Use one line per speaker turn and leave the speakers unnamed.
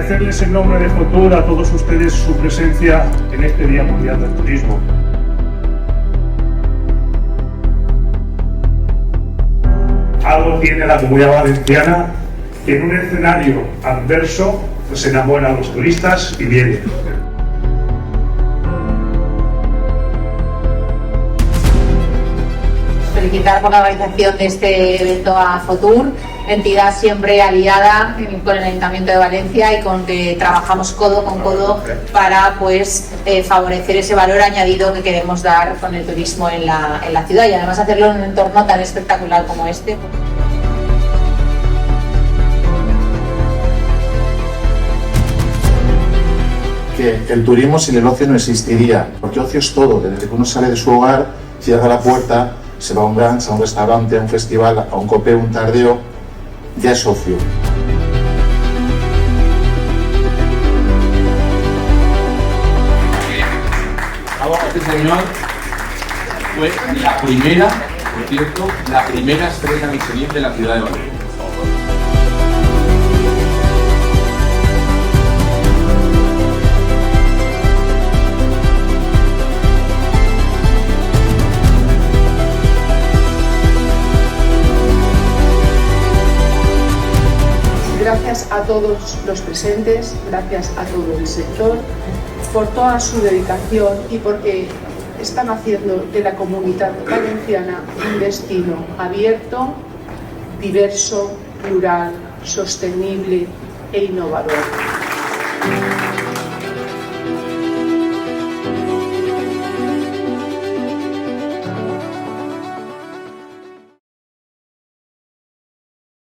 Agradecerles en nombre de Fotur a todos ustedes su presencia en este Día Mundial del Turismo. Algo tiene la Comunidad Valenciana que en un escenario adverso se enamora a los turistas y vienen.
Felicitar por la organización de este evento a Fotur, entidad siempre aliada con el Ayuntamiento de Valencia y con que trabajamos codo con codo para favorecer ese valor añadido que queremos dar con el turismo en la ciudad y además hacerlo en un entorno tan espectacular como este.
Que el turismo sin el ocio no existiría, porque ocio es todo, desde que uno sale de su hogar, cierra la puerta, se va a un brunch, a un restaurante, a un festival, a un copeo, un tardeo, ya es ocio.
Este señor fue la primera, por cierto, la primera estrella Michelin de la ciudad de Valencia.
Gracias a todos los presentes, gracias a todo el sector por toda su dedicación y porque están haciendo de la Comunidad Valenciana un destino abierto, diverso, plural, sostenible e innovador.